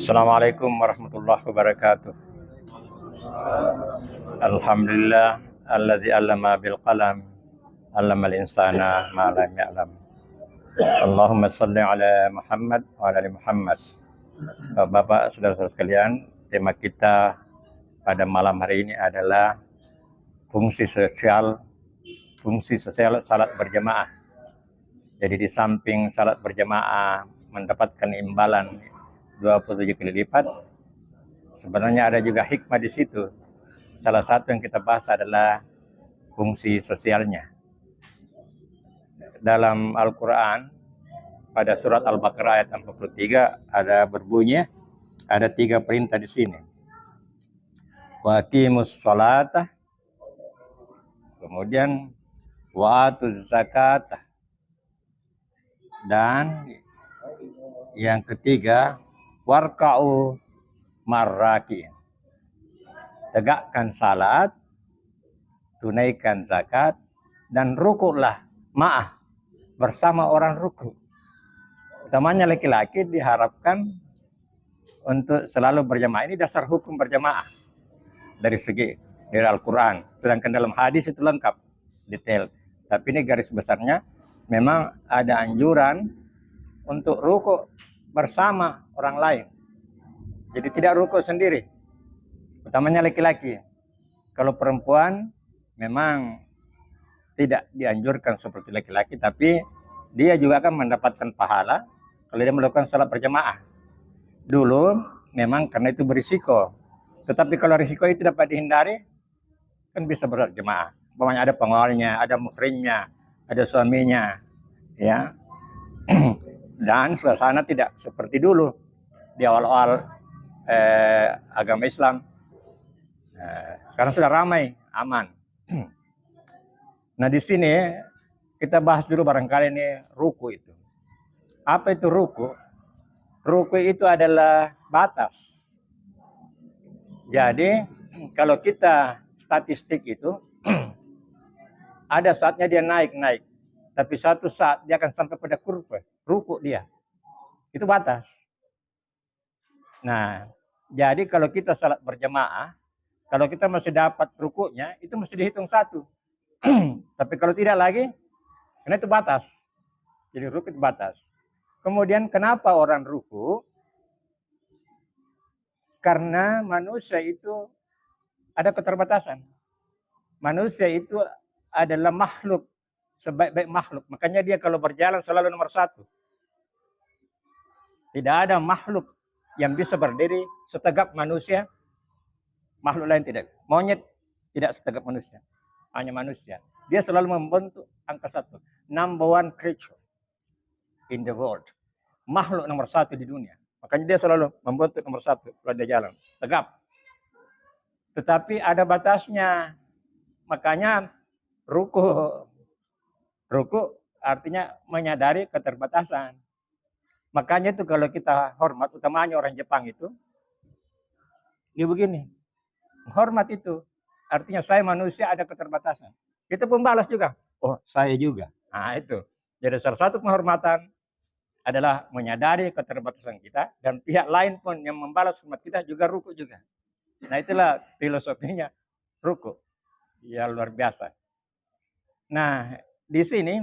Assalamualaikum warahmatullahi wabarakatuh. Alhamdulillah alladzi 'allama bil qalam 'allamal insana ma lam ya'lam. Allahumma shalli ala Muhammad wa ala ali Muhammad. Bapak, saudara-saudara sekalian, tema kita pada malam hari ini adalah fungsi sosial salat berjamaah. Jadi di samping salat berjamaah mendapatkan imbalan 27 kali lipat, sebenarnya ada juga hikmah di situ. Salah satu yang kita bahas adalah fungsi sosialnya. Dalam Al-Quran, pada surat Al-Baqarah ayat 43 ada berbunyi, ada 3 perintah di sini. Wa aqimus sholata, kemudian wa atuz zakata, dan yang ketiga warka'u marraki'in. Tegakkan salat, tunaikan zakat, dan rukuklah ma'ah, bersama orang ruku. Utamanya laki-laki diharapkan untuk selalu berjamaah. Ini dasar hukum berjamaah dari Al-Quran. Sedangkan dalam hadis itu lengkap, detail. Tapi ini garis besarnya memang ada anjuran untuk ruku bersama orang lain. Jadi tidak ruku sendiri. Utamanya laki-laki. Kalau perempuan memang tidak dianjurkan seperti laki-laki, tapi dia juga akan mendapatkan pahala kalau dia melakukan salat berjamaah. Dulu memang karena itu berisiko. Tetapi kalau risiko itu dapat dihindari, kan bisa berjamaah. Pokoknya ada pengawalnya, ada muhrimnya, ada suaminya, ya. Dan suasana tidak seperti dulu di awal-awal agama Islam. Sekarang sudah ramai, aman. Nah, di sini kita bahas dulu barangkali ini ruku itu. Apa itu ruku? Ruku itu adalah batas. Jadi kalau kita statistik itu ada saatnya dia naik, tapi satu saat dia akan sampai pada kurva, ruku dia. Itu batas. Nah, jadi kalau kita salat berjamaah, kalau kita masih dapat rukunya, itu mesti dihitung 1. Tapi kalau tidak lagi, karena itu batas. Jadi ruku itu batas. Kemudian kenapa orang ruku? Karena manusia itu ada keterbatasan. Manusia itu adalah makhluk, sebaik-baik makhluk. Makanya dia kalau berjalan selalu nomor 1. Tidak ada makhluk yang bisa berdiri setegak manusia. Makhluk lain tidak. Monyet tidak setegak manusia. Hanya manusia. Dia selalu membentuk angka 1. Number 1 creature in the world. Makhluk nomor 1 di dunia. Makanya dia selalu membentuk nomor 1 kalau dia jalan. Tegap. Tetapi ada batasnya. Makanya ruku artinya menyadari keterbatasan. Makanya itu kalau kita hormat, utamanya orang Jepang itu, dia begini. Hormat itu artinya saya manusia ada keterbatasan. Kita pun balas juga. Oh, saya juga. Nah, itu. Jadi salah satu penghormatan adalah menyadari keterbatasan kita, dan pihak lain pun yang membalas hormat kita juga ruku juga. Nah, itulah filosofinya ruku. Ya, luar biasa. Nah, di sini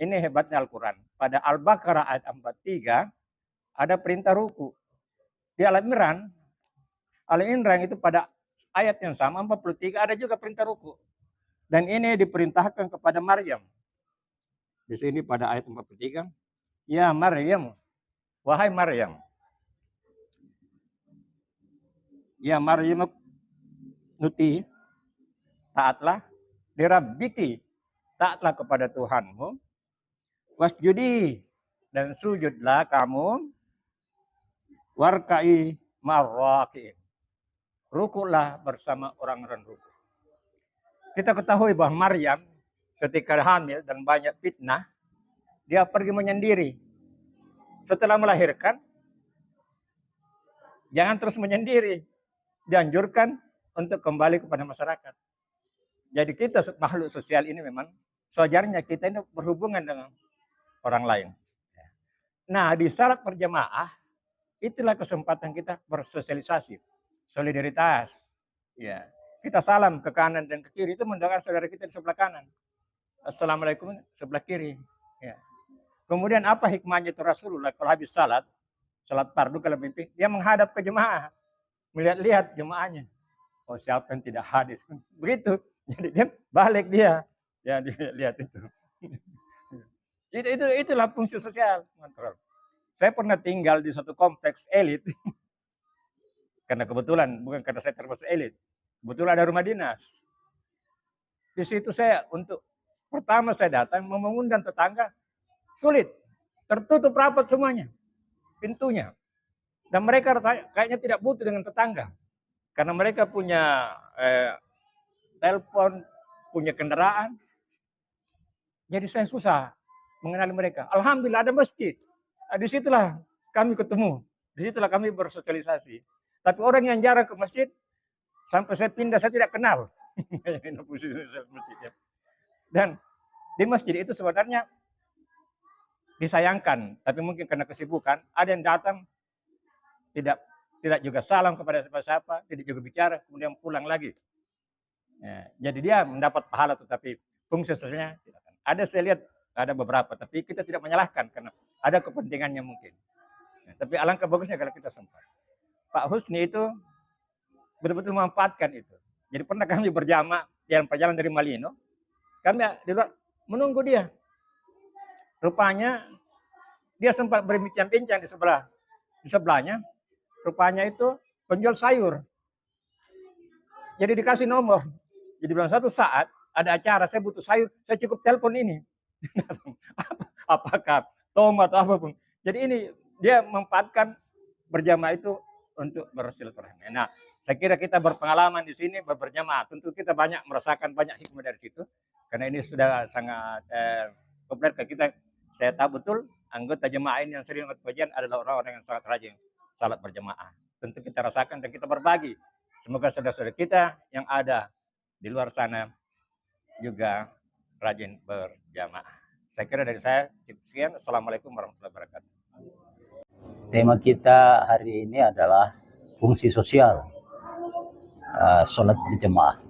ini hebatnya Al-Quran. Pada Al-Baqarah ayat 43 ada perintah ruku. Di Al-Imran itu pada ayat yang sama 43 ada juga perintah ruku. Dan ini diperintahkan kepada Maryam. Di sini pada ayat 43, ya Maryam, wahai Maryam. Ya Maryam nuti, taatlah lirabbiki, taatlah kepada Tuhanmu. Wasjudi, dan sujudlah kamu. Warka'i marraki'in, rukulah bersama orang-orang ruku. Kita ketahui bahwa Maryam ketika hamil dan banyak fitnah, dia pergi menyendiri. Setelah melahirkan, jangan terus menyendiri. Dianjurkan untuk kembali kepada masyarakat. Jadi kita makhluk sosial ini memang sewajarnya kita ini berhubungan dengan orang lain. Nah, di salat berjamaah itulah kesempatan kita bersosialisasi, solidaritas. Ya, kita salam ke kanan dan ke kiri, itu mendoakan saudara kita di sebelah kanan. Assalamualaikum sebelah kiri. Ya. Kemudian apa hikmahnya itu Rasulullah kalau habis salat fardu kalau mimpi, dia menghadap ke jemaah, melihat-lihat jemaahnya. Oh, siapa yang tidak hadis? Begitu. Jadi dia balik dia. Ya, lihat itu. Itulah fungsi sosial. Saya pernah tinggal di satu kompleks elit. Karena kebetulan, bukan karena saya termasuk elit. Kebetulan ada rumah dinas. Di situ saya untuk pertama saya datang mengundang tetangga, sulit. Tertutup rapat semuanya. Pintunya. Dan mereka kayaknya tidak butuh dengan tetangga. Karena mereka punya telepon, punya kendaraan. Jadi saya susah mengenali mereka. Alhamdulillah ada masjid. Di situlah kami ketemu. Di situlah kami bersosialisasi. Tapi orang yang jarang ke masjid, sampai saya pindah saya tidak kenal. Dan di masjid itu sebenarnya disayangkan. Tapi mungkin karena kesibukan, ada yang datang tidak juga salam kepada siapa-siapa, tidak juga bicara, kemudian pulang lagi. Ya, jadi dia mendapat pahala, tetapi fungsi sosialnya tidak. Ada saya lihat ada beberapa, tapi kita tidak menyalahkan karena ada kepentingannya mungkin. Ya, tapi alangkah bagusnya kalau kita sempat. Pak Husni itu betul-betul memanfaatkan itu. Jadi pernah kami berjamaah yang perjalanan dari Malino, kami di luar menunggu dia. Rupanya dia sempat berbincang-bincang di sebelahnya. Rupanya itu penjual sayur. Jadi dikasih nomor. Jadi bilang satu saat ada acara, saya butuh sayur, saya cukup telepon ini. Apakah tomat atau apapun. Jadi ini dia memanfaatkan berjamaah itu untuk bersilaturahmi. Nah, saya kira kita berpengalaman di sini berjamaah. Tentu kita banyak merasakan banyak hikmah dari situ. Karena ini sudah sangat populer ke kita. Saya tahu betul anggota jemaah ini yang sering ikut pengajian adalah orang-orang yang sangat rajin salat berjamaah. Tentu kita rasakan dan kita berbagi. Semoga saudara-saudara kita yang ada di luar sana juga rajin berjamaah. Saya kira dari saya sekian. Assalamualaikum warahmatullahi wabarakatuh. Tema kita hari ini adalah fungsi sosial sholat berjamaah.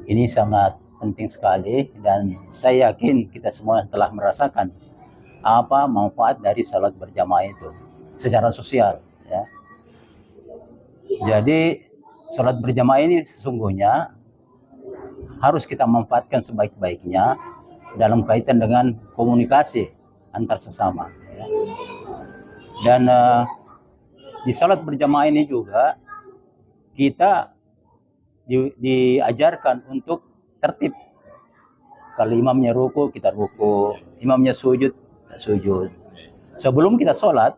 Ini sangat penting sekali dan saya yakin kita semua telah merasakan apa manfaat dari sholat berjamaah itu secara sosial. Ya. Jadi sholat berjamaah ini sesungguhnya harus kita manfaatkan sebaik-baiknya dalam kaitan dengan komunikasi antar sesama. Ya. Dan di sholat berjamaah ini juga kita diajarkan untuk tertib. Kalau imamnya ruku, kita ruku. Imamnya sujud, kita sujud. Sebelum kita sholat,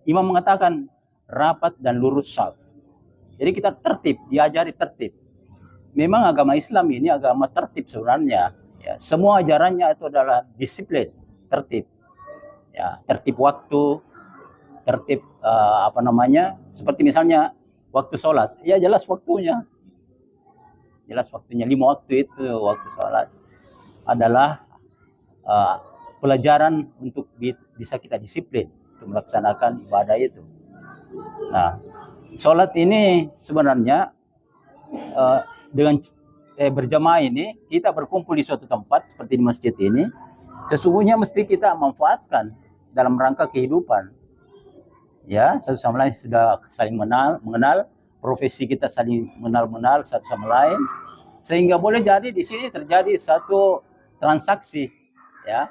imam mengatakan rapat dan lurus shaf. Jadi kita tertib, diajari tertib. Memang agama Islam ini agama tertib sebenarnya. Ya, semua ajarannya itu adalah disiplin, tertib. Ya, tertib waktu, tertib seperti misalnya waktu sholat, ya jelas waktunya. Jelas waktunya, 5 waktu itu waktu sholat adalah pelajaran untuk bisa kita disiplin untuk melaksanakan ibadah itu. Nah, sholat ini sebenarnya dengan berjamaah ini kita berkumpul di suatu tempat seperti di masjid ini, sesungguhnya mesti kita manfaatkan dalam rangka kehidupan. Ya, satu sama lain sudah saling mengenal, profesi kita saling mengenal satu sama lain, sehingga boleh jadi di sini terjadi satu transaksi, ya,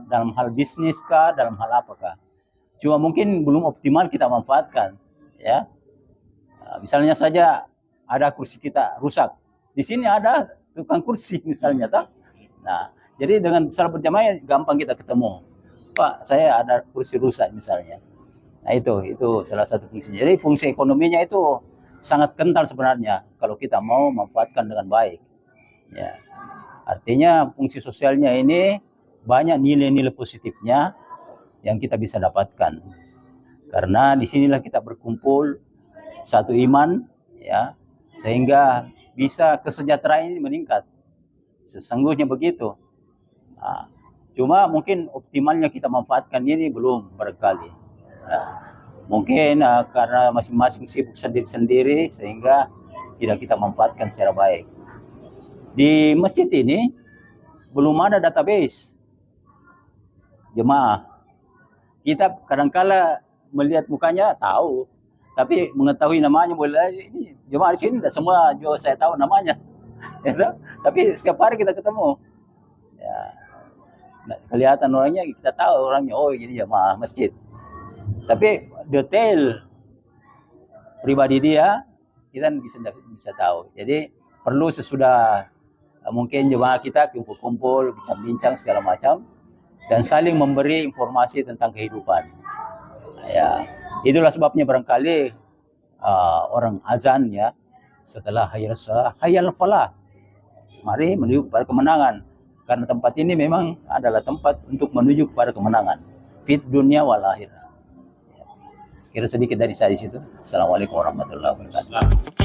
dalam hal bisnis kah, dalam hal apakah. Cuma mungkin belum optimal kita manfaatkan, ya. Misalnya saja ada kursi kita rusak, di sini ada tukang kursi misalnya, tak? Nah, jadi dengan salat berjamaah gampang kita ketemu. Pak, saya ada kursi rusak misalnya. Nah itu salah satu fungsinya. Jadi fungsi ekonominya itu sangat kental sebenarnya kalau kita mau memanfaatkan dengan baik. Ya. Artinya fungsi sosialnya ini banyak nilai-nilai positifnya yang kita bisa dapatkan. Karena disinilah kita berkumpul satu iman, ya, sehingga bisa kesejahteraan ini meningkat. Sesungguhnya begitu. Nah, Cuma mungkin optimalnya kita manfaatkan ini belum barangkali. Mungkin karena masing-masing sibuk sendiri-sendiri sehingga tidak kita manfaatkan secara baik. Di masjid ini belum ada database jemaah. Kita kadangkala melihat mukanya tahu, tapi mengetahui namanya boleh. Ini jemaah di sini tidak semua juga saya tahu namanya. Tapi setiap hari kita ketemu. Ya, kelihatan orangnya, kita tahu orangnya. Oh, ini jemaah masjid. Tapi detail pribadi dia kita bisa tahu. Jadi perlu sesudah mungkin jemaah kita kumpul-kumpul, bincang-bincang segala macam, dan saling memberi informasi tentang kehidupan. Ya, itulah sebabnya barangkali orang azan ya setelah hayal falah, mari menuju kepada kemenangan. Karena tempat ini memang adalah tempat untuk menuju kepada kemenangan fit dunia wal akhirah. Kira sedikit dari saya di situ. Assalamualaikum warahmatullahi wabarakatuh.